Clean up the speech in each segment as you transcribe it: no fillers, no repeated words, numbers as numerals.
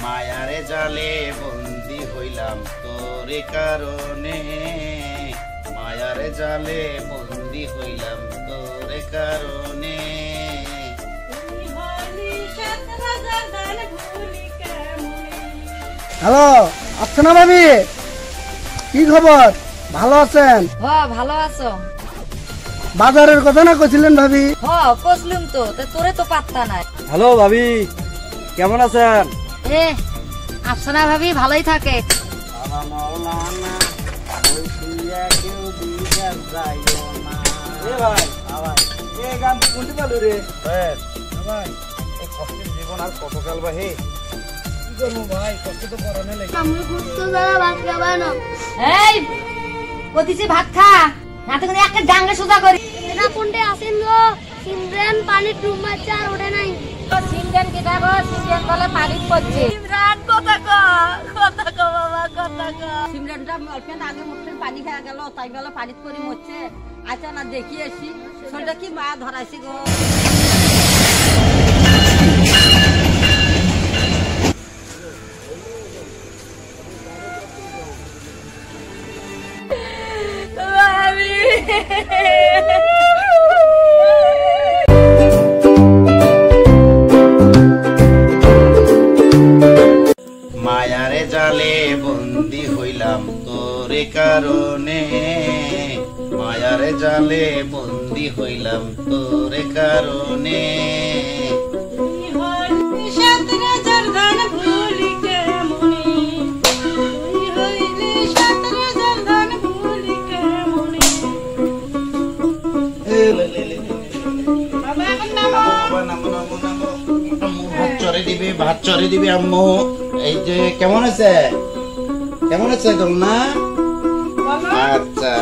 মায়ারে জালে বন্দি হইলাম তোরে কারণে, মায়ারে জালে বন্দি হইলাম তোরে কারণে। হ্যালো, আচ্ছা ভাবি, কি খবর? ভালো আছেন? ভালো আছো? বাজারের কথা না কইছিলেন ভাবি? কইছিলাম তো, তোরে তো পাত্তা নাই। হ্যালো ভাবি, কেমন আছেন? আফসানা ভাবি ভালোই থাকে। জীবন আর কতকাল বা হে, কি করবো ভাই, কষ্ট তো পরানে লাগে। কতিছে ভাত খা না তো একটা ডাঙ্গা সোজা করি। এটা কোনটা আসেন গো? সিমরান পানি ডুব মারছে আর ওঠে নাই। সিমরান কেটা গো? সিমরান বলে পানি পড়ছে। সিমরান কথা কো বাবা, কথা কো। সিমরানটা অল্পেন আগে মুখে পানি খেয়ে গেল, তাই বলে পানি পড়ি মরছে। আচ্ছা না দেখি আসি, শরীরটা কি মা ধরাইছি গো। মায়ারে জালে বন্দি হইলাম তোরে কারণে, মায়ারে জালে বন্দি হইলাম তোরে কারণে। ভাত চরে দিবি আম্মু। এই যে কেমন আছে, কেমন আছে না? আচ্ছা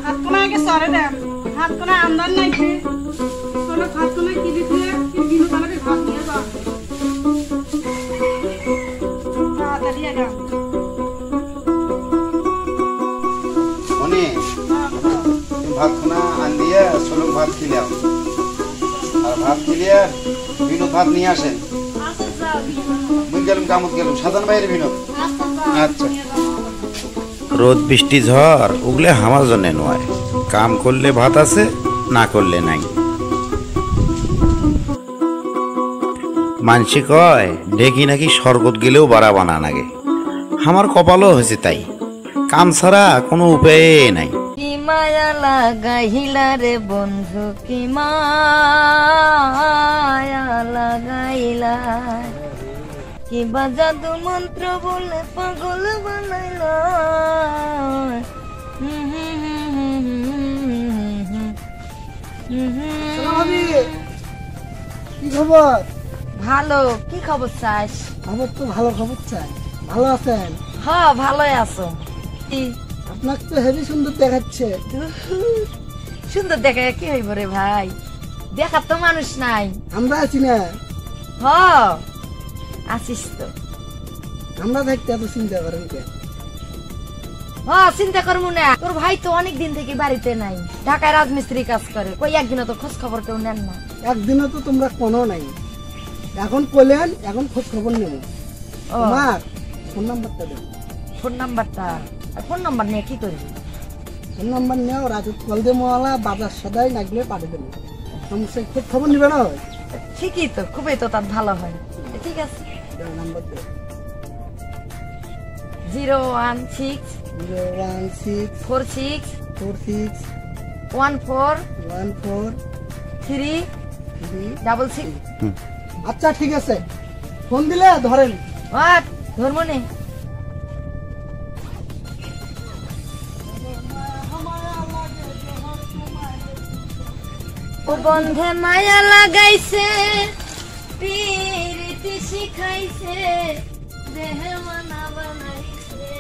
হাত কোনা আগে সরে দেন, হাত কোনা আমদান নাই কি তোরা হাত কোনা কি দিতে কি দিন কালকে ভাত নিয়ে যা তাড়াতাড়ি আগা মনে ভাত খানা আন দিয়ে সোলক ভাত খিলাম, আর ভাত খিলিয়ে বিনোদ ভাত নিয়ে আসেন। মুই গেলাম কামত গেলাম, সাধারণ বাইরে বিনোদ। আচ্ছা, রোদ বৃষ্টি ঝড় উগলে আমার জন্য নয়, কাম করলে ভাত আছে, না করলে নাই। মানসি কয় ডেকি নাকি স্বর্গত গেলেও বাড়া বানা নাগে, আমার কপালও হয়েছে তাই, কাম ছাড়া কোনো উপায় নাই। কি মায়া লাগাইলা রে বন্ধু, কি মায়া লাগাইলা, কি জাদু মন্ত্র বলে পাগল বানাইলা। ভাবি, কি খবর? ভালো। কি খবর চাস? খবর তো ভালো, খবর চাই। ভালো আছেন? ভালোই আছো। আপনাকে তো হেভি সুন্দর দেখাচ্ছে। সুন্দর দেখে কি হইব রে ভাই, দেখার তো মানুষ নাই। আমরা আছি না? আসিস তো। আমরা থাকতে এত চিন্তা করেন কে? চিন্তা করবো না, তোর ভাই তো অনেক দিন থেকে বাড়িতে নাই, ঢাকায় রাজমিস্ত্রি কাজ করে, কই একদিনও তো খোঁজ খবর কেউ নেন না। একদিনও তো তোমরা কোনো নাই, এখন কইলেন, এখন খোঁজ খবর নেব। তোমার ফোন নাম্বারটা দেব। ফোন নাম্বারটা? ফোন নাম্বার নিয়ে কি করবি? ফোন নাম্বার নেও, রাতে কল দিয়ে মোয়ালা বাজার সদাই নাগলে পাঠিয়ে দেবো, সমস্যা খোঁজ খবর নিবে না? ঠিকই তো, খুবই তো তার ভালো হয়। ঠিক আছে, নাম্বার দেব। 016 46 46 14 14 3 66। আচ্ছা ঠিক আছে, ফোন দিলে ধরেন। ধর্ম নেই। ও বন্ধে মায়া লাগাইছে, প্রীতি শিখাইছে, দেহে মানা বানাইছে।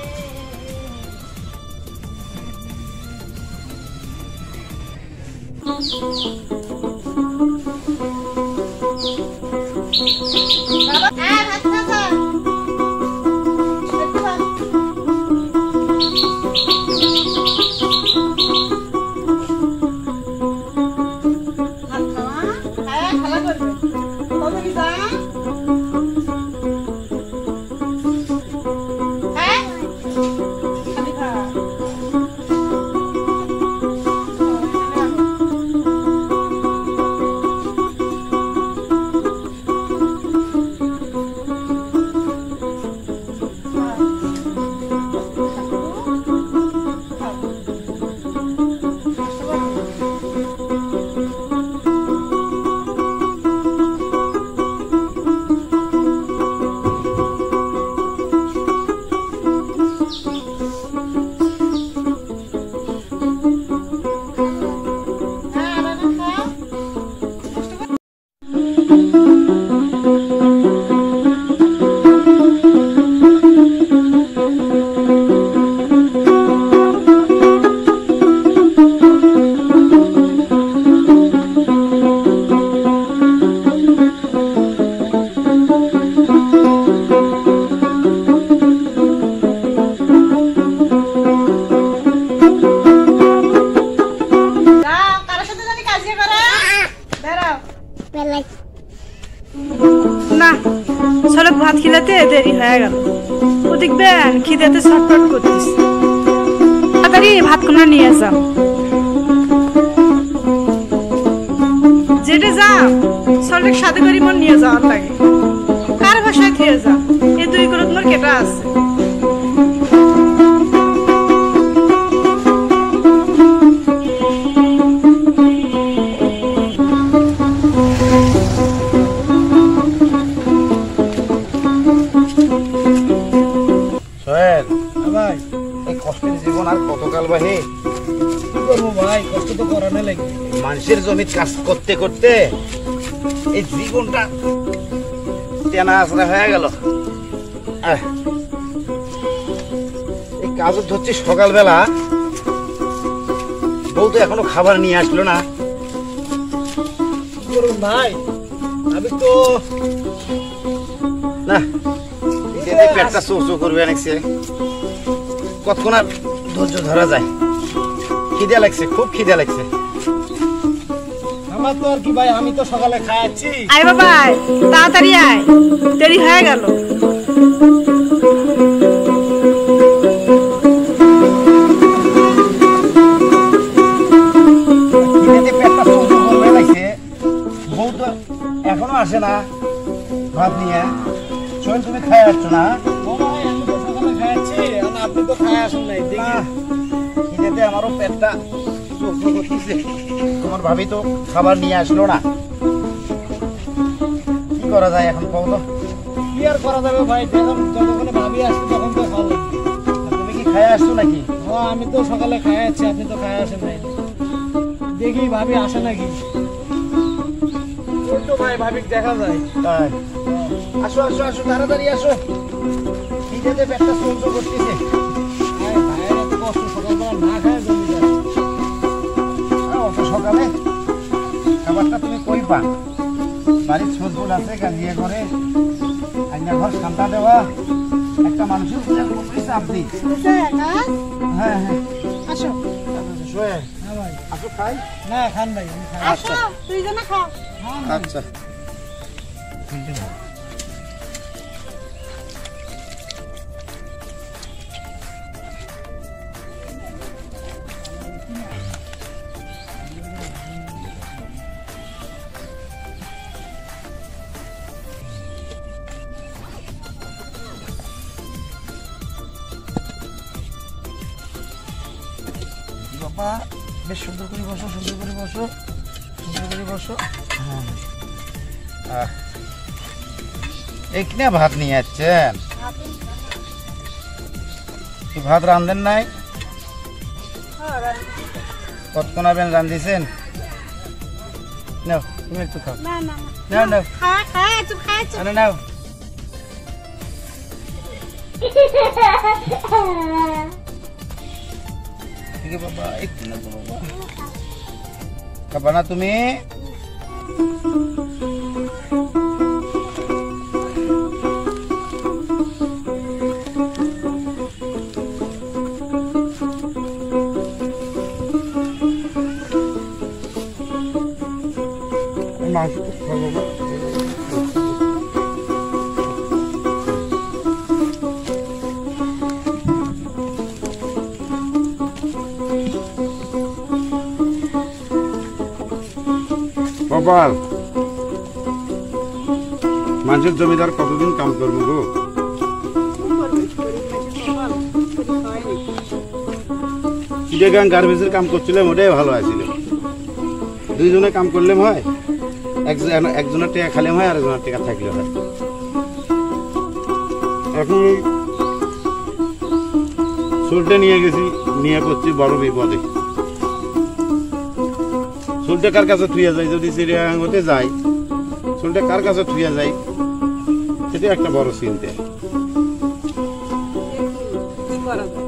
যাও, কারোর সাথে জানি কাজিয়া করো। বেরাও। না সড়ক ভাত খিলাতে দেরি হয়ে গেল। ও দেখবেন খিদেতে ছটফট করতিস। তাড়াতাড়ি ভাত কোনা নিয়ে যাও। যেটা যাও সড়ক সাথে করে মন নিয়ে যাওয়ার লাগে। কার ভাষায় থিয়ে যাও, এই দুই করত মোর কেটা আছে। সোহেল, ভাই এই কষ্টের জীবন আর কতকাল বাহে? কি করবো ভাই, কষ্ট তো করানো লাগে। মানুষের জমি কাজ করতে করতে এই জীবনটা তেনা আসরা হয়ে গেল। এই কাজ ধরছি সকালবেলা, বউ তো এখনো খাবার নিয়ে আসলো না। কি করবো ভাই, আমি তো না এতে পেটটা চৌ চৌ করবে অনেকছে, কতক্ষণ আর ধৈর্য ধরা যায়। খিদে লাগছে, খুব খিদে লাগছে। আমার তো আর কি ভাই, আমি তো সকালে খাচ্ছি। আয় বাবা আয়, তাড়াতাড়ি আয়, দেরি হয়ে গেল। খিদেতে পেটটা চৌ চৌ করবে লাগছে, বউ তো এখনো আসে না ভাত নিয়ে। সোহেল, তুমি খাই আসছো না? ও ভাই, আমি তো সকালে খাচ্ছি, আর আপনি তো খায় আসেন নাই। দেখি না, খিদেতে আমারও পেটটা চৌ চৌ করতেছে। তোমার ভাবি তো খাবার নিয়ে আসলো না, কি করা যায় এখন কও তো? কি আর করা যাবে ভাই, যখন যতক্ষণে ভাবি আসছে তখন তো খাওয়া লাগবে। তুমি কি খাই আসছো নাকি? ও আমি তো সকালে খাচ্ছি, আপনি তো খায় আসেন নাই। দেখি ভাবি আসে নাকি। ওই তো ভাই, ভাবি দেখা যায়। তাই আসো আসো আসো, তাড়াতাড়ি আসো, খিদেতে পেটটা চৌ চৌ করতেছে। ভাই, ভাইয়ের এত কষ্ট, সকালবেলা না খায় জমি যায়। অত সকালে খাবারটা তুমি কই পা? বাড়ির ছোটগুল আছে কাজিয়া করে, আইনা ঘর শান্তা দেওয়া, একটা মানুষের উপরে চাপ দিই। হ্যাঁ হ্যাঁ, আসো সোহেল, হ্যাঁ ভাই, আসো খাই। না খান ভাই, আমি খাই। আসো, তুই যেন খাও। আচ্ছা, বাবা বেশ সুন্দর করে বসো, সুন্দর করে বসো, সুন্দর করে বসো। হ্যাঁ, এখানে ভাত নিয়ে যাচ্ছেন? কি ভাত রান্ধেন নাই? কতক্ষণ আবেন রান্ধিছেন? নাও তুমি একটু খাও, না না নাও নাও, খা খা, চুপ খা, চুপ। আরে নাও। ঠিক আছে বাবা, একটু না বাবা, খাবা না তুমি? মাংস খাবো বাবা। কপাল, মানুষের জমিদার কতদিন কাম করবো গো? চিটাগাং গার্বেজের কাম করছিলাম, ওটাই ভালো আছিল। দুইজনে কাম করলে হয়, একজনের টাকা খালে হয় আর একজনের টাকা থাকলে হয়। এখন চুলটা নিয়ে গেছি, নিয়ে পড়ছি বড় বিপদে। চুলটা কার কাছে থুয়ে যায়, যদি চিড়িয়াখানা হতে যাই চুলটা কার কাছে থুইয়া যাই সেটা একটা বড় চিন্তা। কি করা যায়?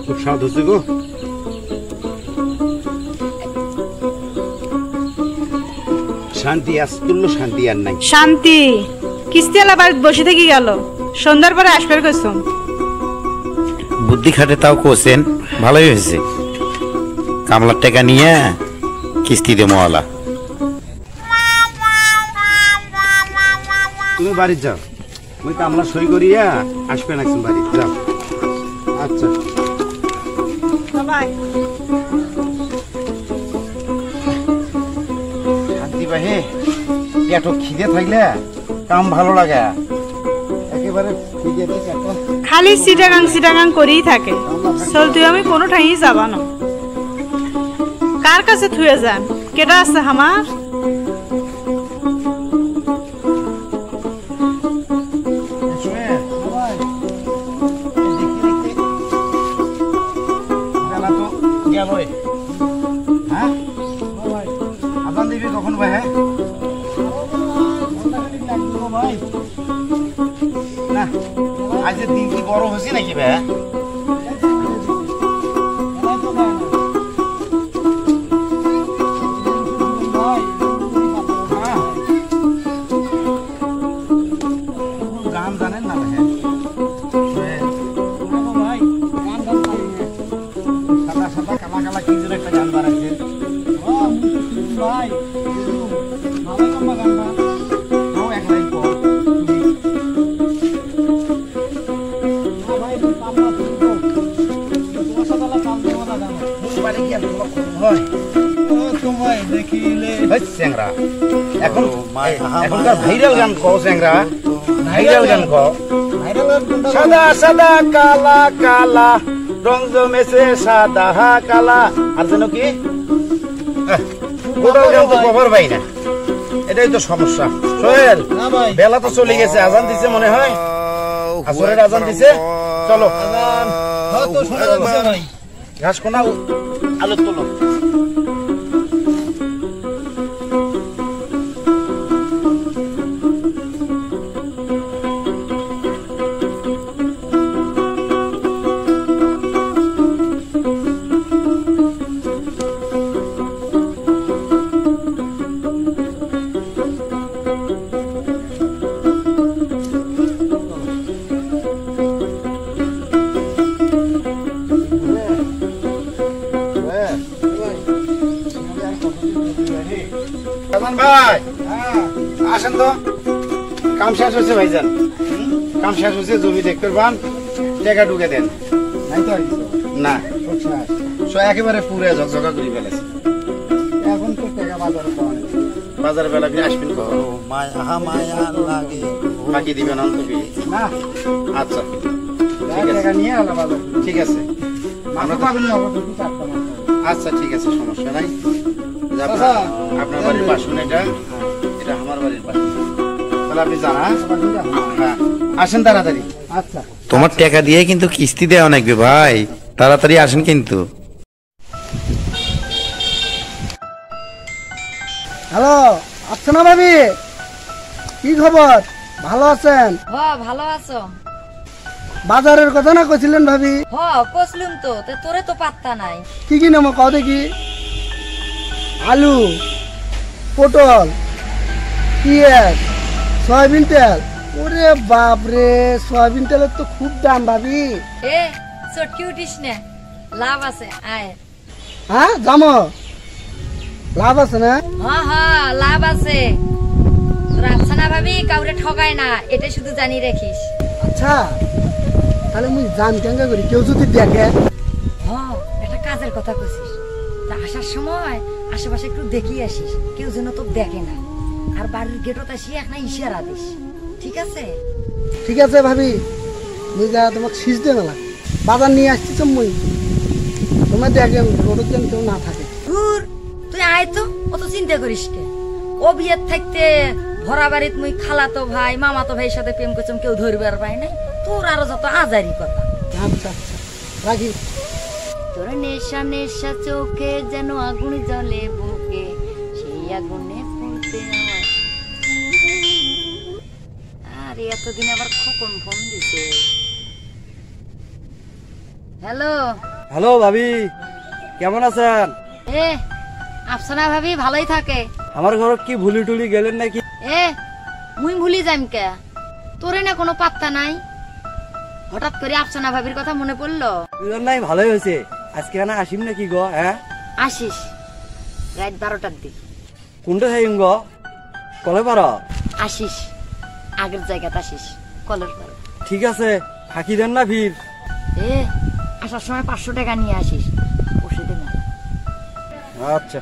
খুব স্বাদ হচ্ছে গো। শান্তি আজ করলো, শান্তি আর নাই। শান্তি কিস্তিওয়ালা বাড়িতে বসে থেকে গেল, সন্ধ্যার পরে আসবার কইছুম। বুদ্ধি খাটে তাও কোসেন, ভালোই হয়েছে। কামলার টাকা নিয়ে কিস্তি দে মওয়ালা। তুমি বাড়ি যাও, ওই কামলা সই করিয়া আসবে না বাড়ি যাও। আচ্ছা শান্তি বাহে এত খিদে থাকলে কাম ভালো লাগে একেবারে খিদে দিয়েছে এখন। খালি সিটাগাং করেই থাকে। চল তুই আমি কোনো ঠাই যাবা না। কার কাছে থুয়ে যান? কেটা আছে আমার? কখন ভাই? হ্যাঁ না আজকের দিন কি বড় হয়েছে নাকি ভাই? গান জানেন না ভাই? সাদা সাদা কালা কালা কি যেন একটা গান বানাইছে ভাই। এখনকার ভাইরাল গান কও চ্যাংরা, ভাইরাল গান কও। সাদা সাদা কালা কালা রং জমেছে সাদা কালা। আর যেন কি গোটাল গান তো কভার পাই না, এটাই তো সমস্যা। সোহেল বেলা তো চলে গেছে, আজান দিছে মনে হয়, আসরের আজান দিছে। চলো ঘাস কোনা আলো তোলো। ভাই আসেন তো, কাম শেষ হয়েছে ভাইজান, কাম শেষ হয়েছে। জমি দেখতে পান, টাকা ঢুকে দেন। না একেবারে পুরে ঝকঝকা করে ফেলেছে। এখন তো টাকা বাজারে পাওয়া নেই, বাজারে বেলা ফিরে আসবেন বাকি দিবেন অন্তবি না। আচ্ছা টাকা নিয়ে আলো বাজার, ঠিক আছে। আচ্ছা ঠিক আছে, সমস্যা নাই। আপনার বাড়ির পাশুন, এটা এটা আমার বাড়ির পাশুন। তাহলে আপনি জানা, হ্যাঁ আসেন তাড়াতাড়ি। আচ্ছা তোমার টাকা দিয়ে কিন্তু কিস্তি দেওয়া লাগবে ভাই, তাড়াতাড়ি আসেন কিন্তু। হ্যালো, আচ্ছা না ভাবি, কি খবর? ভালো আছেন? ভালো আছো? বাজারের কথা না কইছিলেন ভাবি? কইছিলাম তো, তোরে তো পাত্তা নাই। কি কি নেবো কও দেখি? আলু, পটল, পেঁয়াজ, সয়াবিন তেল। ওরে বাপরে, সয়াবিন তেলের তো খুব দাম ভাবি। চটকি উঠিস না, লাভ আছে আয়। হ্যাঁ জামো, লাভ আছে না? লাভ আছে। রাখছে না ভাবি, কাউরে ঠগায় না, এটা শুধু জানি রাখিস। আচ্ছা তাহলে মুই জান কেঙ্গা করি, কেউ যদি দেখে? একটা কাজের কথা কইছিস, তা আসার সময় আশেপাশে একটু দেখিয়ে আসিস, কেউ যেন তো দেখে না। আর বাড়ির গেটত আসি একটা ইশারা দিস, ঠিক আছে? ঠিক আছে ভাবি, মুই যা তোমাকে শীষ দিয়ে মেলা বাজার নিয়ে আসছি তো মুই, তোমার দেখেন রোডের যেন কেউ না থাকে। ধুর, তুই আয় তো, অত চিন্তা করিস কে? ও বিয়ের থাকতে ভরা বাড়িত মুই খালাতো ভাই মামাতো ভাইয়ের সাথে প্রেম করছম, কেউ ধরবার পাই নাই। তোর আরো যত আজারি কথা। আচ্ছা আচ্ছা রাখি। তোর নেশা নেশা চোখে যেন আগুন জ্বলে বুকে, সেই আগুনে পুড়তে আমার। আরে এতদিন আবার খোকন ফোন দিছে। হ্যালো হ্যালো ভাবি, কেমন আছেন? এ আফসানা ভাবি ভালোই থাকে। আমার ঘর কি ভুলি টুলি গেলেন নাকি? এ মুই ভুলি যাইম কে? তোরে না কোনো পাত্তা নাই, হঠাৎ করে আফসানা ভাবির কথা মনে পড়লো। নাই, ভালোই হয়েছে। আজকে না আসিম নাকি গো? হ্যাঁ আসিস রাত 12টার দিক। কোনটা থাইম গো? কলে পার? আসিস আগের জায়গাতে আসিস, কলের পর। ঠিক আছে, ফাঁকি দেন না ভিড়। এ আসার সময় 500 টাকা নিয়ে আসিস, বসে দে না। আচ্ছা।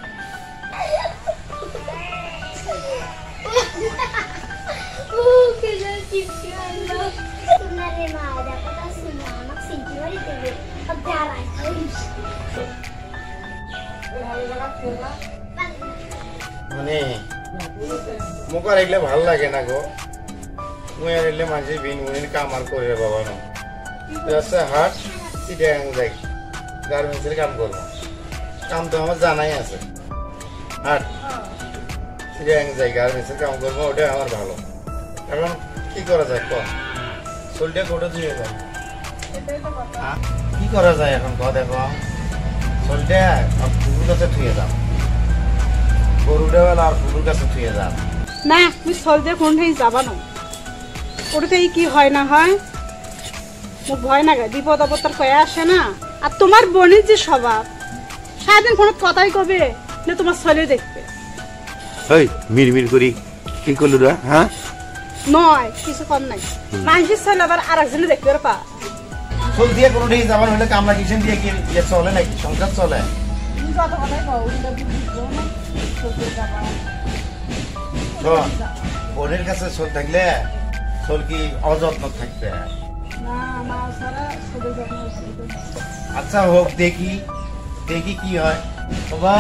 মানে মোক আর এগুলো ভাল লাগে না গো। মুই আর এলে মাঝে বিন উনিন কাম আর করে বাবা না। আচ্ছা হাট চিটাগাং যাই, গার্মেন্টসের কাম করবো। কাম তো আমার জানাই আছে। হাট চিটাগাং যাই, গার্মেন্টসের কাম করবো, ওটাই আমার ভালো। এখন কি করা যায় ক? চুলটা কোটা ধুয়ে যায়, কি করা যায় এখন ক? দেখো চুলটা ফুলুর কাছে ধুয়ে যাও, গরুটা আর ফুলুর কাছে ধুয়ে যাও। না তুমি চল দিয়ে কোন ঠাই যাবা না, ওটাতে কি হয় না হয় মোক ভয় না গে, বিপদ আপদ তার কয়ে আসে না। আর তোমার বোনের যে স্বভাব, সারাদিন ফোনত কথাই কবে না তোমার ছেলে দেখবে। ওই মিরমির করি কি করলু রা? হ্যাঁ নয় কিছু কম নাই, মানুষের ছেলে আবার আর একজনে দেখবে পা। ফুল দিয়ে কোনো দিকে যাবার হলে কামলা কিচেন দিয়ে কি ইয়ে চলে নাকি? সংসার চলে? যত কথাই কও ওটা বুঝবো না, শোন, ওদের কাছে চোল থাকলে চোল কি অযত্ন থাকবে? না মা সারা ছোট যত্ন। আচ্ছা হোক, দেখি দেখি কি হয়। বাবা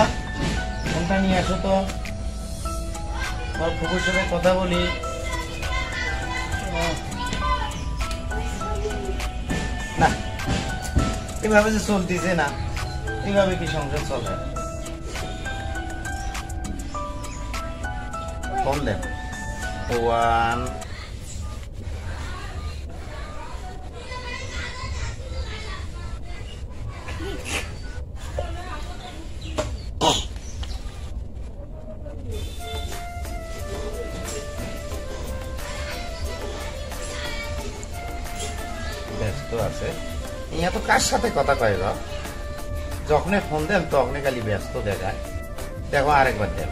ফোনটা নিয়ে আসো তো, আমার ফুকুর সাথে কথা বলি। না এভাবে যে চলতেছে না, এভাবে কি সংসার চলে? ফোন দেন। ওয়ান ব্যস্ত আছে। ইয়া তো কার সাথে কথা কয় গো? যখনই ফোন দেন তখনই খালি ব্যস্ত দেখায়। দেখো আরেকবার দেন।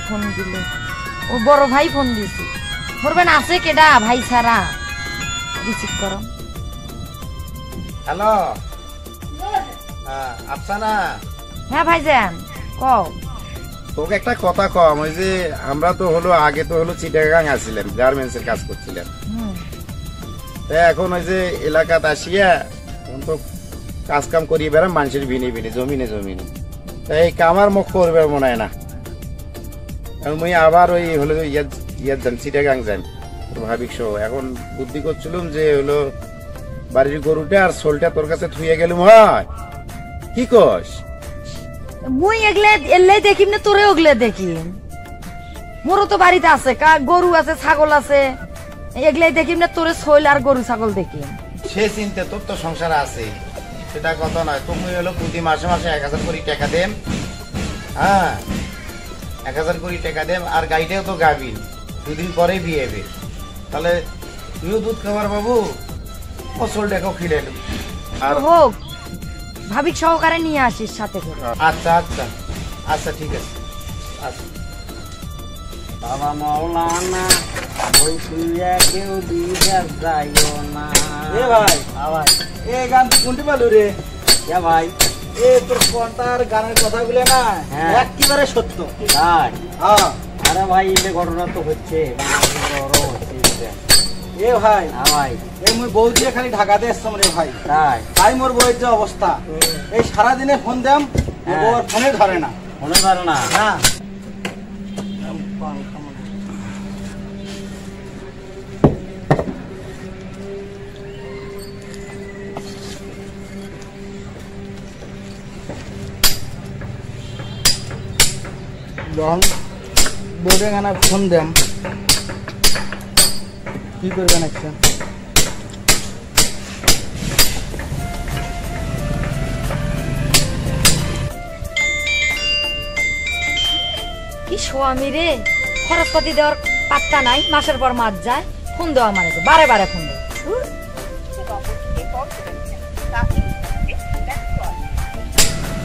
ফোন দিল, ও বড় ভাই ফোন দিছে। বলবেন আছে কেডা ভাই ছাড়া, রিসিভ করো। হ্যালো আফসানা। হ্যাঁ ভাইজান কও। তোকে একটা কথা কম, ওই যে আমরা তো হলো আগে তো হলো চিটাগাং আসছিলাম, গার্মেন্টস এর কাজ করছিলাম। এখন ওই যে এলাকাতে আসিয়া তো কাজ কাম করিয়ে বেড়াম মানুষের বিনে বিনে জমিনে জমিনে, তাই কামার মুখ করবে মনে হয় না। মুই আবার ওই হলো ইয়ার যান চিটাগাং যান ভাবিক সহ। এখন বুদ্ধি করছিলাম যে হলো বাড়ির গরুটা আর সোলটা তোর কাছে থুয়ে গেলুম, হয় কি কস? মুই এলে দেখিম না, তোরে ওগলে দেখিম। মোরও তো বাড়িতে আছে গরু আছে ছাগল আছে, এগুলাই দেখিম না, তোরে শৈল আর গরু ছাগল দেখিম। সে চিন্তা তোর তো সংসার আছে, সেটা কথা নয়। তুমি হলো প্রতি মাসে মাসে 1000 করে টাকা দেন। হ্যাঁ 1000 করে টাকা দেন, আর গাইটাও তো গাবি, 2 দিন পরে বিয়ে হবে। তাহলে তুইও দুধ খাবার বাবু, ফসল দেখো খিলে আর হোক ভাবিক সহকারে নিয়ে আসিস সাথে করে। আচ্ছা আচ্ছা আচ্ছা ঠিক আছে। আচ্ছা বাবা মৌলানা ওই শুয়ে কেউ দিতে যাইও না। এ ভাই ভাই এই গান তুই শুনতে পারলু রে? এ ভাই এই তোর কন্টার গানের কথাগুলো না হ্যাঁ। একেবারে সত্য। তাই? হ্যাঁ আরে ভাই এই ঘটনা তো হচ্ছে এ ভাই ভাই এই মুই বউ দিয়ে খালি ঢাকাতে এসছাম রে ভাই। তাই তাই মোর বউয়ের যে অবস্থা, এই সারাদিনে ফোন দাম হ্যাঁ। বউর ফোনে ধরে না। মনে পারে না। না যখন বোর্ডে গানা ফোন দেম কি করবেন একটা? কি স্বামী রে, খরচপাতি দেওয়ার পাত্তা নাই, মাসের পর মাস যায়, ফোন দেওয়া মানে তো বারে বারে ফোন দেয়।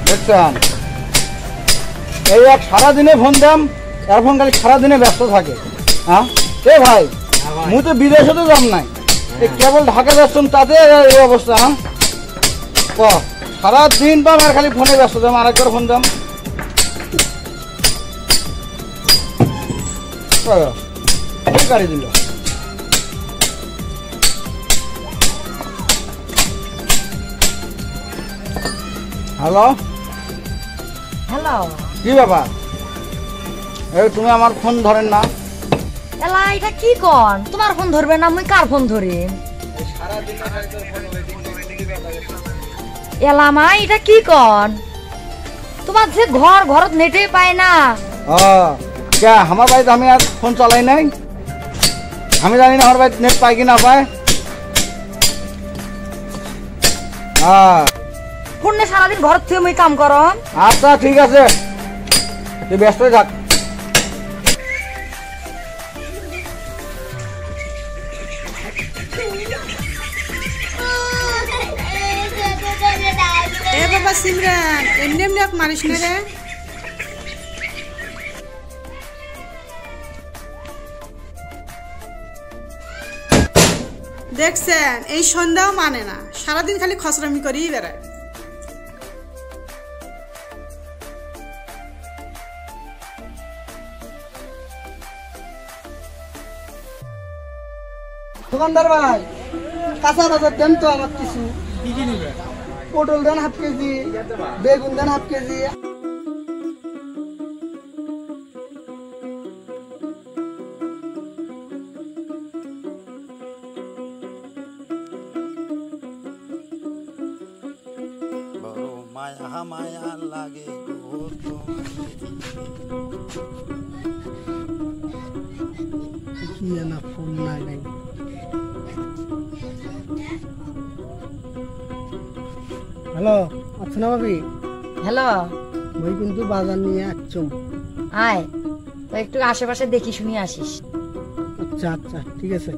দেখছেন এই এক সারাদিনে ফোন দাম, এর ফোন খালি সারাদিনে ব্যস্ত থাকে। হ্যাঁ এ ভাই মুই তো বিদেশে তো যাম নাই, এই কেবল ঢাকা যাচ্ছম তাতে এই অবস্থা। হ্যাঁ ক সারাদিন পাম আর খালি ফোনে ব্যস্ত দাম, আরেকবার ফোন দাম। গাড়ি দিল হ্যালো হ্যালো, কি ব্যাপার? এই তুমি আমার ফোন ধরেন না? এলা এটা কি কন, তোমার ফোন ধরবে না, মুই কার ফোন ধরি? এলা মা এটা কি কন, তোমার যে ঘরত নেটে পায় না। কে আমার বাড়িতে আমি আর ফোন চালাই নাই, আমি জানি না আমার বাড়িতে নেট পায় কি না পায়। ফোনে সারাদিন ঘর থেকে মুই কাম কর। আচ্ছা ঠিক আছে, তুই ব্যস্ত থাক। এ বাবা সিমরান, এমনি এমনি এক মারিস না রে। দেখছেন এই সন্ধ্যাও মানে না, সারাদিন খালি খসরামি করেই বেড়ায়। দোকানদার ভাই কাঁচা বাজার দেন তো আমার কিছু। কি কি নিবে? পটল দেন হাফ কেজি, বেগুন দেন হাফ কেজি। বড় মায়া মায়া লাগে গো কি না ফোন নাই নাই। হ্যালো আচ্ছা না ভাবি, হ্যালো ওই কিন্তু বাজার নিয়ে আসছম। আয় তো একটু আশেপাশে দেখি শুনি আসিস। আচ্ছা আচ্ছা ঠিক আছে।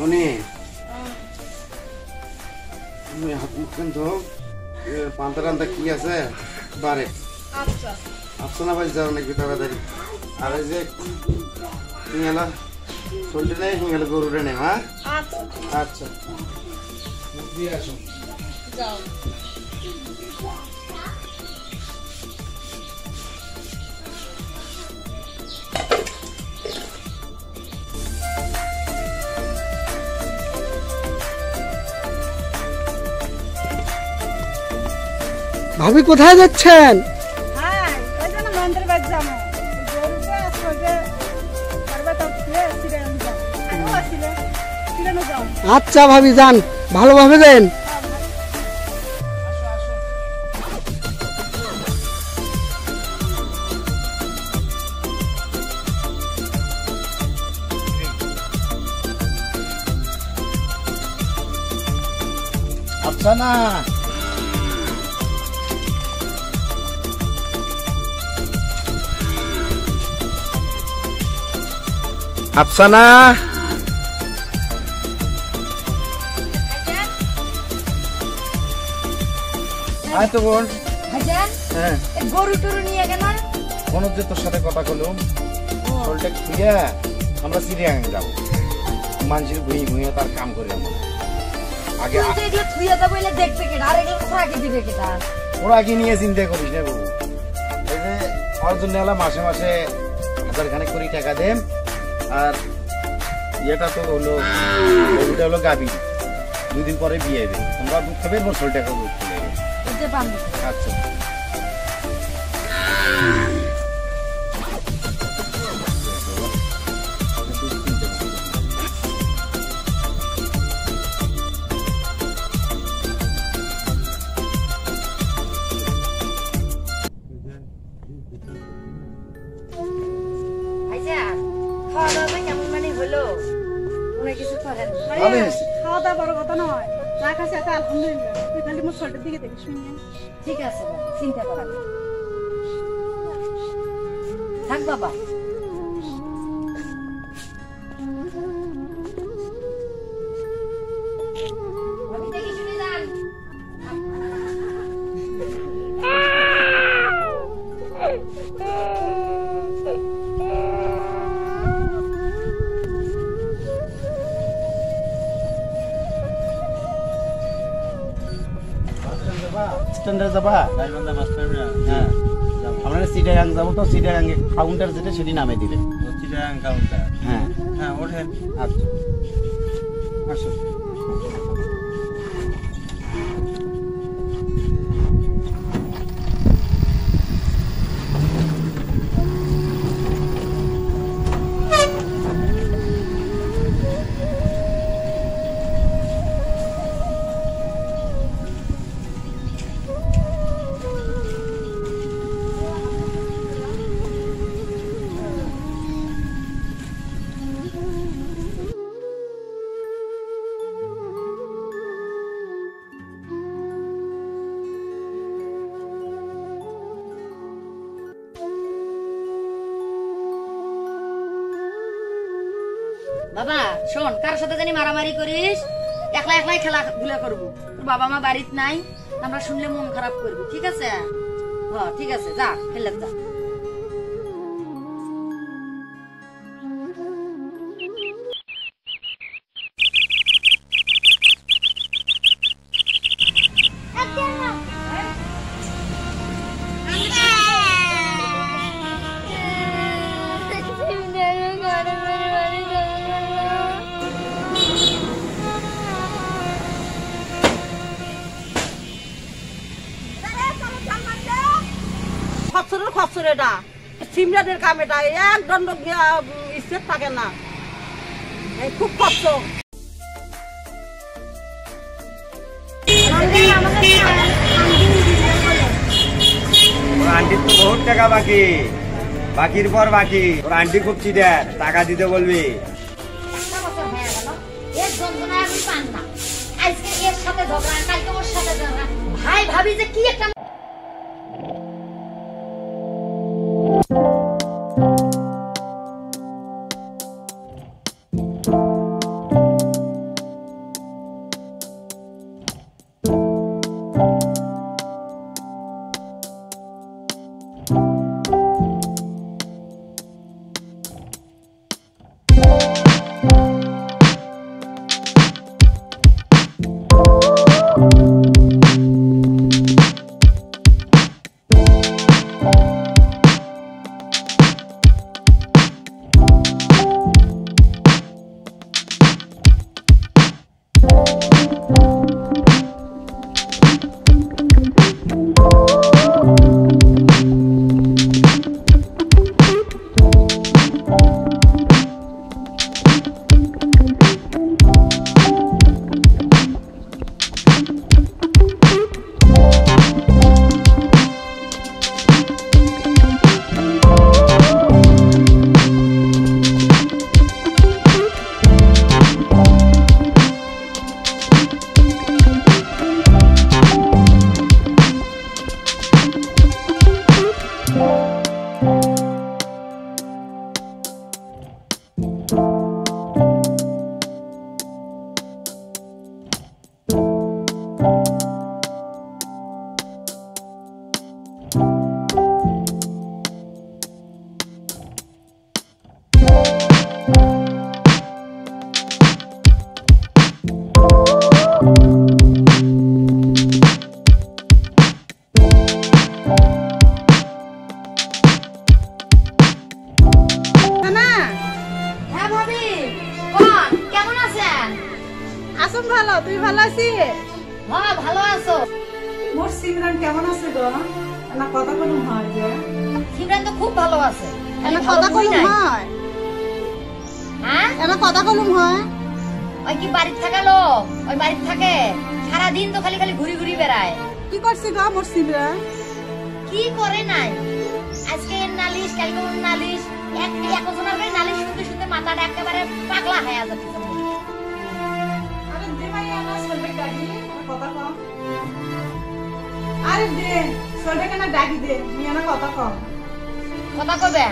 মনে তো পান্তা টান্তা কি আছে বারে আচ্ছা আচ্ছা না ভাই যাও নাকি তাড়াতাড়ি আর এই যে হিঙ্গেলা চলতে নেই হিঙ্গেলা গরুটা নেই হ্যাঁ আচ্ছা আচ্ছা দিয়ে আসো যাও ভাবি কোথায় যাচ্ছেন? হ্যাঁ ওই জন্য মন্দির বাড়ি যাবো গরুটা আসলে পারবে তো ফিরে সিরিয়ান যাও ও আসলে সিরিয়ান যাও আচ্ছা ভাবি যান, ভালোভাবে দেন। আচ্ছা না আফসানা আয় তো বোন ভাইজান হ্যাঁ এই গরু টরু নিয়ে গেল মনোজ যে তোর সাথে কথা কলুম শোলটা খুঁজে আমরা সিরিয়াখানা যাবো মানুষের ভুঁই ভুঁইয়ে তার কাম করি আমরা আগে তুই এগুলো থুইয়া যাবো এলে দেখবে কেটা আর এগুলো কোথায় আগে দিবে কেটা ওরা কি নিয়ে চিন্তা করিস না বাবু এই যে ওর জন্য এলা মাসে মাসে 1000 করে টাকা দেন আর এটা তো হলো ওটা হলো গাবি 2 দিন পরে বিয়ে হবে তোমরা দুধ খাবে মোর শোল টাকা দুধ চলে যাবে বুঝতে পারবি আচ্ছা ভাইজান খাওয়া দাওয়া কেমন মানে হলো মনে কিছু করেন ভালো হয়েছে। খাওয়া দাওয়া বড় কথা নয় যা খাচ্ছে এত আলহামদুলিল্লাহ তুই খালি মোর শরীরের দিকে দেখিস শুনিয়ে ঠিক আছে বাবা, চিন্তা করা নেই। থাক বাবা ভাবি দেখি শুনে যান স্ট্যান্ডে যাবা হ্যাঁ আমরা সিটাগাং যাবো তো সিটাগাং কাউন্টার যেটা সেটি নামে দিবে চিটাগাং কাউন্টার হ্যাঁ হ্যাঁ ওঠেন আচ্ছা আসো বাবা শোন কার সাথে জানি মারামারি করিস একলা একলাই খেলাধুলা করবো তোর বাবা মা বাড়িতে নাই আমরা শুনলে মন খারাপ করবি ঠিক আছে হ্যাঁ ঠিক আছে যা খেলে যা খসর এটা সিমরানের কাম এটা এক দণ্ড স্টেপ থাকে না খুব কষ্ট আন্টির তো বহুত টাকা বাকি বাকির পর বাকি ওর আন্টি খুব চিটার টাকা দিতে বলবি একটা বছর হয়ে গেল এর যন্ত্রণায় আমি পান না আজকে এর সাথে ঝগড়া কালকে ওর সাথে ঝগড়া ভাই ভাবি যে কি একটা আসুন ভালো, তুই ভালো আছিস? হ্যাঁ ভালো আছো। মোর সিমরান কেমন আছে গো? না কথা বলুম হয় যে। সিমরান তো খুব ভালো আছে। না কথা বলুম হয়। হ্যাঁ? না কথা বলুম হয়। ওই কি বাড়িতে থাকে লোক? ওই বাড়িতে থাকে। সারা দিন তো খালি খালি ঘুরি ঘুরি বেড়ায়। কি করছিস গো মোর সিমরান? কি করে নাই? আজকে এর নালিশ, কালকে ওর নালিশ। একজনের করে নালিশ শুনতে শুনতে মাথাটা একেবারে পাগলা হয়ে যাচ্ছে। আরে দে ভাই আমার সলবে গাড়ি, কথা কম। আরে দে, সলবে কেন ডাকি দে, আমি না কথা কম। কথা কবে?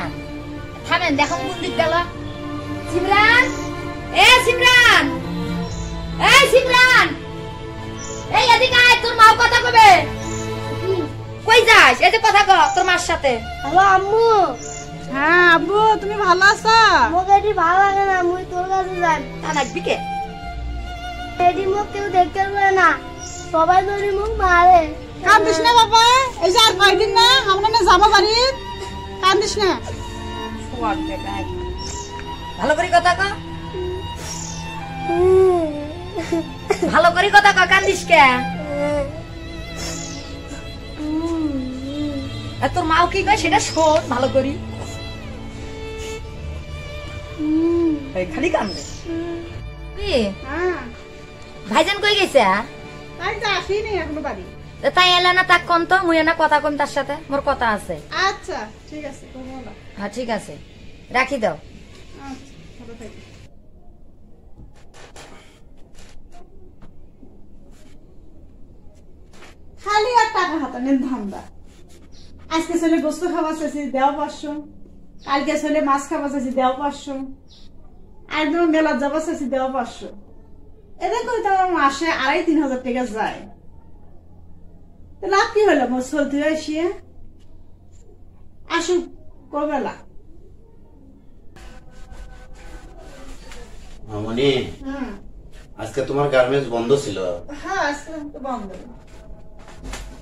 থামেন দেখো কোন দিক গেল। সিমরান, সিমরান, সিমরান, এদিকে আয়, তোর মাও কথা কবে। কই যাস? এই যে কথা কও তোর মার সাথে। হ্যালো আম্মু। হ্যাঁ আব্বু, তুমি ভালো আছো? মোক এটি ভালো লাগে না, মুই তোর কাছে যাই। তা নাচবি কে? এটি মোক কেউ দেখতে পারে না, সবাই ধরে মুখ মারে। কান্দিস না বাবা, এই যে আর কয়দিন না আমরা না যাবো বাড়ি, কান্দিস না। ভালো করে কথা কও। ভালো করে কথা কও, কান্দিস কে? আর তোর মাও কি কয় সেটা শোন ভালো করি। খালি কান্দে। হ্যাঁ ভাইজান কই গেছে? তাই তো আসিনি এখনো বাড়ি। তাই এলে না, তাক কম তো, মুই না কথা কম তার সাথে, মোর কথা আছে। আচ্ছা ঠিক আছে, তুমি বলো। হ্যাঁ ঠিক আছে, রাখি দাও। আচ্ছা ভালো থাকি। খালি আর টাকা হাতানের ধান্দা। আজকে চলে গোস্ত খাওয়া চাইছি, দেওয়া 500। কালকে চলে মাছ খাওয়া চাইছি, দেওয়া 500। একদম মেলা যাওয়া চাইছি, দেওয়া 500। এদের করে তো আমার মাসে 2,500-3,000 টাকা যায়। তো লাভ কি হলো মোর চলতে আসিয়ে? আসুক কবেলা। মামনি, আজকে তোমার গার্মেন্টস বন্ধ ছিল? হ্যাঁ আজকে তো বন্ধ।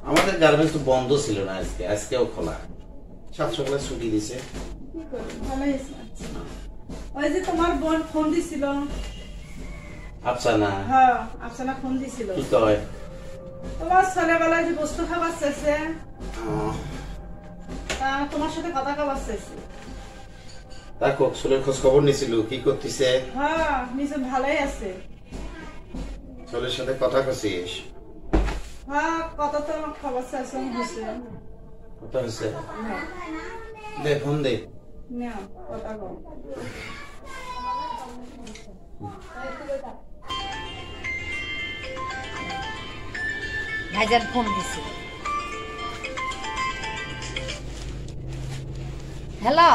আমাদের গার্মেন্টস তো বন্ধ ছিল না, আজকেও খোলা। সাত সকালে ছুটি দিছে। ভালোই আছে। ওই যে তোমার বোন ফোন দিছিল। আফসানা? হ্যাঁ আফসানা ফোন দিছিল। কি কয়? তোমার ছেলেবেলায় যে বস্তু খাবার চাইছে, তা তোমার সাথে কথা খাবার চাইছে। তা ছোলের খোঁজ খবর নিছিল, কি করতেছে? হ্যাঁ নিচে ভালোই আছে। ছোলের সাথে কথা কছিস? হ্যাঁ কথা তো খবর চাইছে, হয়েছে। কথা হয়েছে? দে ফোন দে। নাও কথা কও। ভাইজান ফোন দিছে। হ্যালো।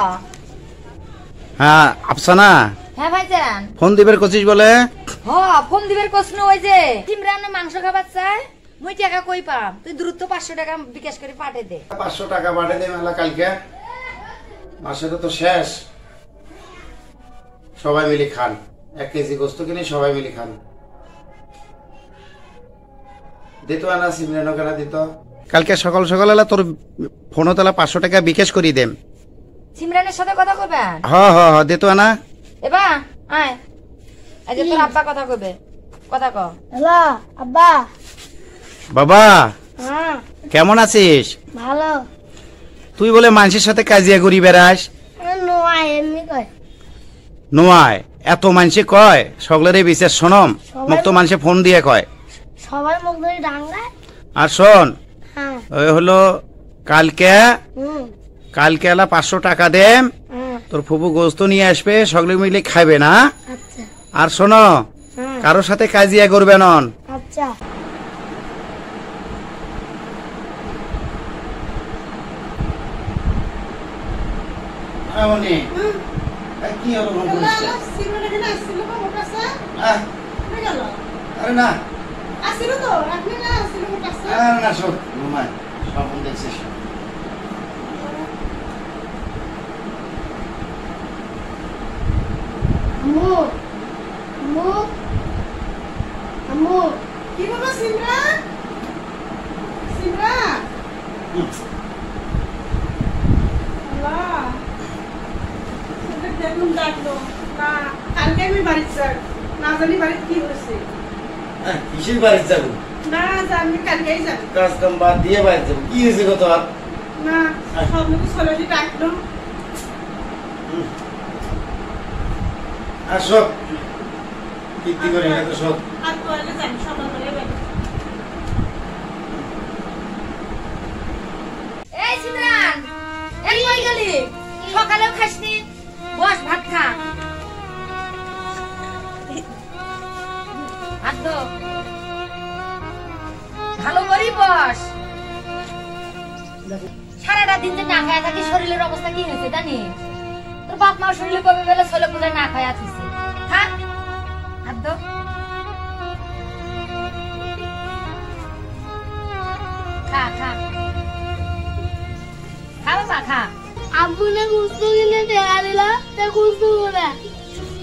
হ্যাঁ আফসানা? হ্যাঁ ভাইজান। ফোন দিবের কছিস বলে? হ্যাঁ ফোন দিবের প্রশ্ন। ওই যে সিমরান মাংস খাবার চায়, মুই টাকা কই পাম? তুই দ্রুত 500 টাকা বিকাশ করে পাঠিয়ে দে। 500 টাকা পাঠিয়ে দে মেলা কালকে। মাসের তো শেষ, সবাই মিলে খান। 1 কেজি গোস্ত কিনে সবাই মিলে খান। দিত না সিমরানো কেনা দিত? কালকে সকাল সকাল এলা তোর ফোন তালা 500 টাকা বিকাশ করি দেম। সিমরানের সাথে কথা কইবেন? হ্যাঁ হ্যাঁ হ্যাঁ দিত না। এবা আয়, এই যে তোর আব্বা কথা কইবে, কথা ক। হ্যালো আব্বা। বাবা হ্যাঁ কেমন আছিস? ভালো। তুই বলে মানুষের সাথে কাজিয়া করি বেড়াস? নোয়াই এমনি কয়। নোয়ায় এত মানুষে কয় সকলের এই বিচার শোনম মুখ তো মানুষে ফোন দিয়ে কয় সবাই মুখ ধরে ডাঙ্গায়। আর শোন হ্যাঁ। ওই হলো কালকে এলা 500 টাকা দেম, তোর ফুপু গোস্ত নিয়ে আসবে, সকলে মিলে খাবে না। আচ্ছা। আর শোনো কারোর সাথে কাজিয়া করবে নন। আচ্ছা। কি হলো আরে না না সব ঘুমায় স্বপ্ন দেখছিস। আম্মু আম্মু আম্মু কি বলো সিমরান? সিমরান আল্লাহ দেখুন ডাকলো না, কালকে আমি বাড়িতে যাই না, জানি বাড়িতে কি হয়েছে। কিসের বাড়িতে যাবো? না আমি কালকেই যাবো। কাজ কাম বাদ দিয়ে বাড়িতে যাবো, কি হয়েছে কত? না সব লোক সরাসরি ডাকলো। আর সব কীর্তি করি না তো সব। আর তোয়ালে যাই সকাল করে বাড়ি। এই সিমরান, এই কই গেলি? সকালেও খাসনি, বস ভাত খা। ভাত দো, ভালো করি বস। সারাটা দিন যে না খায়া থাকি, শরীরের অবস্থা কি হয়েছে জানিস? তোর বাপ মা শরীরে কবে বেলা ছেলে পূজায় না খায়া থিছে। খা ভাত দো। খা খা খা বাবা খা। আব্বু না গুস্তু কিনে দেয়া দিল, তে গুস্তু করে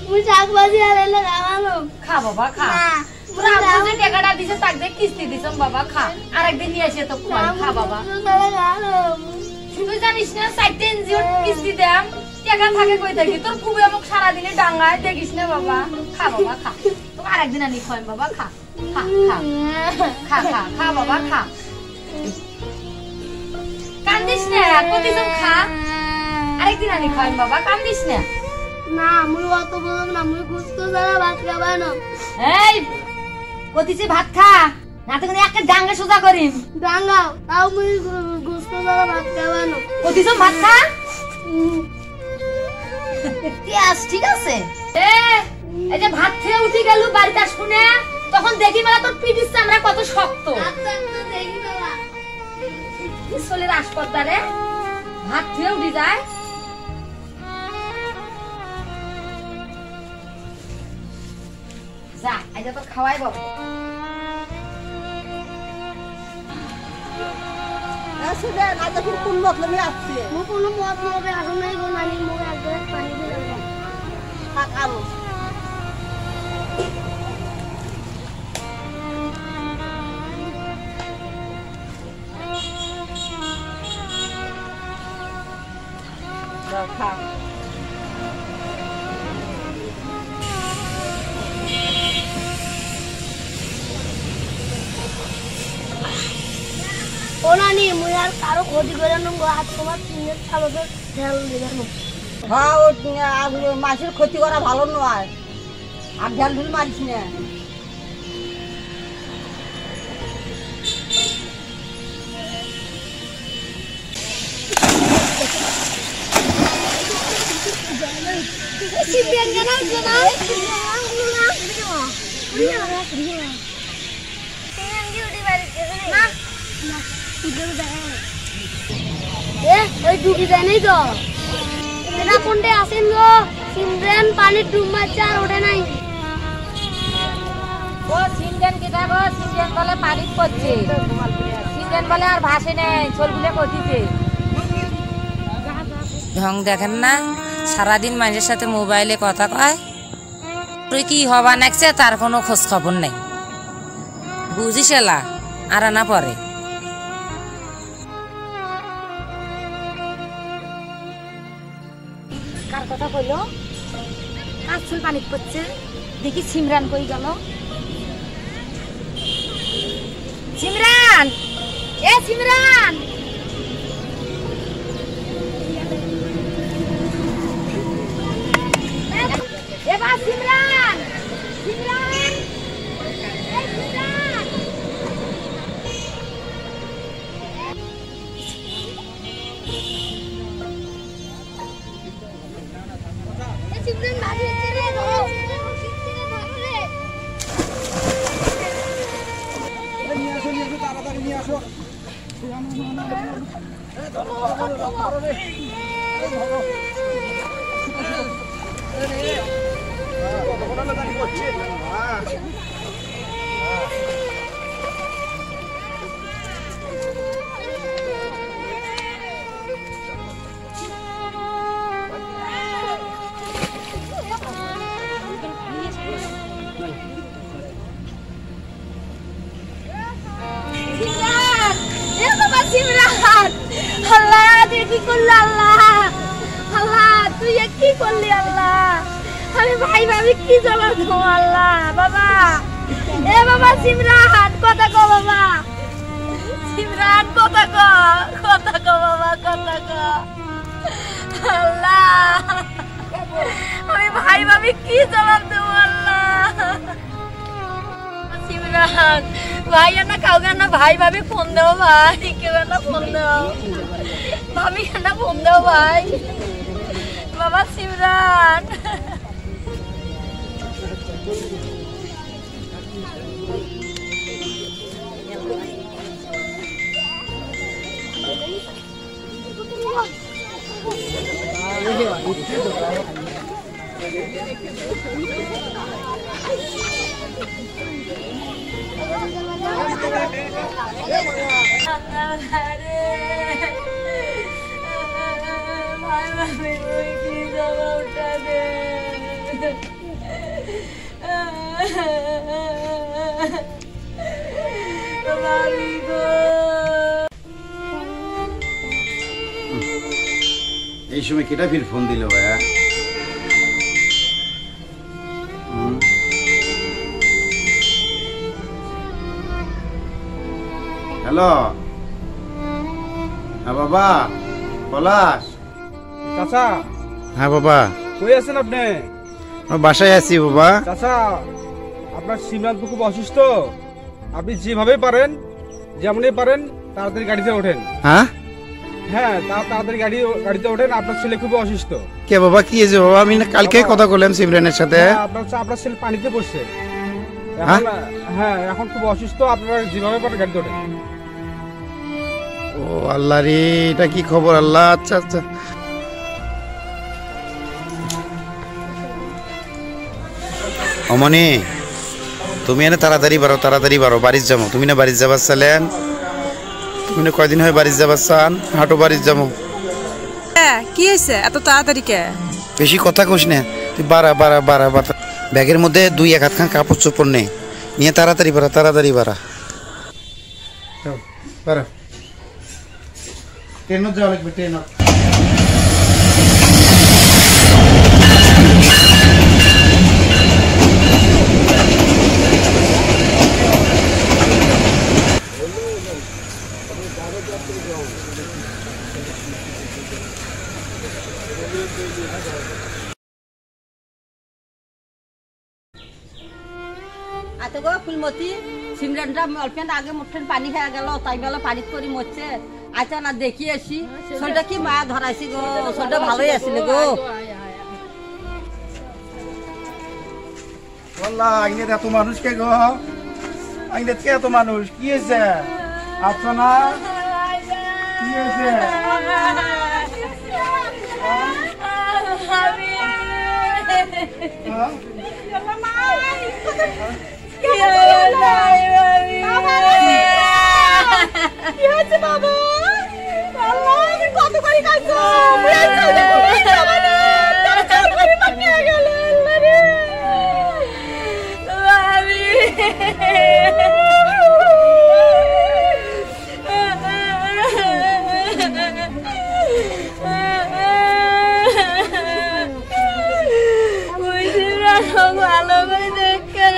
মুই শাকভাজি আর এলে খাওয়ানো। খা বাবা খা। তোরা আব্বু যে টাকাটা দিছে তাক দিয়ে কিস্তি দিছম বাবা খা। আরেকদিন নিয়ে এসে তো খুয়াই। খা বাবা। তুই জানিস না 4 এনজিওর কিস্তি দেম, টাকা থাকে কই থাকি? তোর খুবই আমাকে সারাদিনে ডাঙ্গায় দেখিস না বাবা। খা বাবা খা। তোকে আরেকদিন আনি খাওয়াই বাবা খা। খা খা খা খা খা বাবা খা। কান্দিস না, কতিজন খা। আরেকদিন আনি খাওয়াই বাবা, কান্দিস না। না মুই অত বলব না, মুই গুস্তু ছাড়া ভাত খাবানো। এই কতিছে ভাত খা, না তো কিন্তু একটা ডাঙ্গা সোজা করিম। ডাঙ্গাও তাও মুই গুস্তু ছাড়া ভাত খাবানো। কতিজন ভাত খা। ঠিক আছে। এই যে ভাত খেয়ে উঠি গেল, বাড়িতে আসবো না তখন দেখি বেলা তোর পিটিস চামড়া কত শক্ত। চলের আসপদ্দারে ভাত খেয়ে উঠি যায়। যা আইজা তো খাওয়াই বাবু। কোন মতলবে আসছে? মুই কোনো মতলবে আসো নাই গো নানি, মুই এক গ্লাস পানি দিলাম। খাবো। খা। ও নানি মুই আর কারো ক্ষতি করে নেবো, আর তোমার তিনের ছালতে ঢেল দিবে না। হ্যাঁ ও মাছের ক্ষতি করা ভালো নয়, আর ঢেল ঢুল মারিস না। ওই ডুবি যায় নাই তো, এটা কোনটা আসেন গো? সিমরান পানি ডুব মারছে আর ওঠে নাই। ও সিমরান কেটা গো? সিমরান বলে পানি পড়ছে, সিমরান বলে আর ভাসে নেই, ছোলগুলো কতিছে। ঢং দেখেন না, সারাদিন মানুষের সাথে মোবাইলে কথা কয়, তুই কি হবা নাকছে তার কোনো খোঁজ খবর নেই। বুঝিস এলা আর আনা পরে। কার কথা কইলো? কার চুল পানি পড়ছে? দেখি সিমরান কই গেল। সিমরান এ সিমরান এবার সিমরান সিমরান এই সিমরান এই সিমরান ভাবি ছেড়ে দাও ছেড়ে দাও রে তাড়াতাড়ি নিয়ে আসো সিমরান এ বাবা সিমরান আল্লাহ তুই কি করলি আল্লাহ আল্লাহ তুই কি করলি আল্লাহ আমি ভাই ভাবি কি জবাব দেব আল্লাহ বাবা এ বাবা সিমরান কথা কও বাবা সিমরান কথা কও বাবা কথা কও আল্লাহ আমি ভাই ভাবি কি জবাব দেব আল্লাহ সিমরান ভাই না কাউকে না ভাই ভাবি ফোন দাও ভাই কেউ না ফোন দাও ভাবি না ফোন দাও ভাই বাবা সিমরান ভাই ভাবি কি জমা উঠা দে ভাবি গো এই সময় কেটা ফির ফোন দিল ভাইয়া? হ্যালো, হ্যাঁ বাবা পলাশ। চাচা হ্যাঁ বাবা, কই আছেন আপনি? বাসায় আছি বাবা। চাচা আপনার সিমরান খুব অসুস্থ, আপনি যেভাবে পারেন যেমনই পারেন তাড়াতাড়ি গাড়িতে ওঠেন। হ্যাঁ হ্যাঁ তাড়াতাড়ি গাড়িতে ওঠেন, আপনার ছেলে খুব অসুস্থ। কে বাবা, কি হয়েছে বাবা? আমি না কালকে কথা বললাম সিমরানের সাথে। আপনার ছেলে পানিতে পড়ছে। হ্যাঁ? হ্যাঁ এখন খুব অসুস্থ, আপনারা যেভাবে পারেন গাড়িতে ওঠেন। ও আল্লাহ রে, এটা কি খবর আল্লাহ। আচ্ছা আচ্ছা, অমনি তুমি এনে তাড়াতাড়ি বারো বাড়ির যাবো। তুমি না বাড়ির যাবার চালেন, তুমি না কয়দিন হয় বাড়ির যাবার চান, হাঁটো বাড়ির যাবো। কি হয়েছে এত তাড়াতাড়ি কে? বেশি কথা কইস না তুই, বাড়া ব্যাগের মধ্যে 2-1 হাত খান কাপড় চোপড় নেই, নিয়ে তাড়াতাড়ি বাড়া। ট্রেনত যাওয়া লাগবে, ট্রেনত। আচ্ছা গো ফুলমতি, সিমরানটা অল্পেন আগে মুঠেন পানি খেয়ে গেল, তাই বেলা পানি করে মরছে। আচ্ছা না দেখি আসি, শরীরটা কি মায়া ধরাইছি গো, শরীরটা ভালোই আছিল গো। আইনের এত মানুষ কে গো? আইনের কে এত মানুষ? কি হয়েছে? আচ্ছা না কি হয়েছে? কত করে খাইছো? ভালো করে দেখে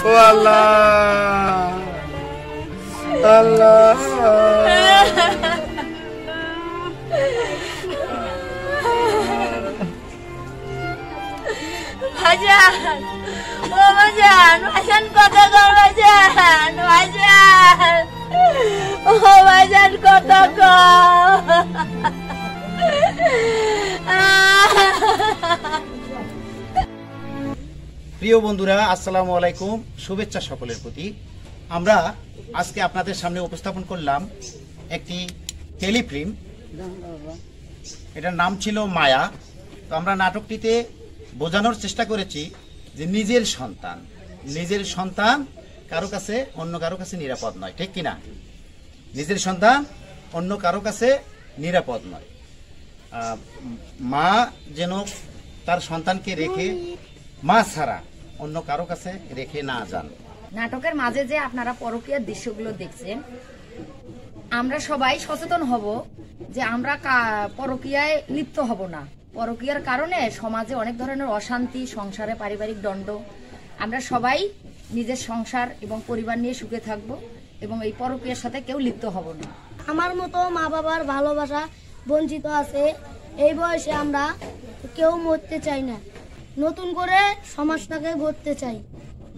ও আল্লাহ আল্লাহ ভাইজান ও ভাইজান ভাইজান কথা কর ভাইজান ভাইজান ও ভাইজান কথা কর প্রিয় বন্ধুরা, আসসালামু আলাইকুম। শুভেচ্ছা সকলের প্রতি। আমরা আজকে আপনাদের সামনে উপস্থাপন করলাম একটি টেলিফিল্ম, এটার নাম ছিল মায়া। তো আমরা নাটকটিতে বোঝানোর চেষ্টা করেছি যে নিজের সন্তান কারো কাছে অন্য কারো কাছে নিরাপদ নয়, ঠিক কিনা? নিজের সন্তান অন্য কারো কাছে নিরাপদ নয়। মা যেন তার সন্তানকে রেখে মা ছাড়া অন্য কারো কাছে রেখে না যান। নাটকের মাঝে যে আপনারা পরকীয়ার দৃশ্যগুলো দেখছেন, আমরা সবাই সচেতন হব যে আমরা পরকীয়ায় লিপ্ত হব না। পরকীয়ার কারণে সমাজে অনেক ধরনের অশান্তি, সংসারে পারিবারিক দ্বন্দ্ব। আমরা সবাই নিজের সংসার এবং পরিবার নিয়ে সুখে থাকব এবং এই পরকীয়ার সাথে কেউ লিপ্ত হব না। আমার মতো মা বাবার ভালোবাসা বঞ্চিত আছে। এই বয়সে আমরা কেউ মরতে চাই না, নতুন করে সমাজটাকে গড়তে চাই।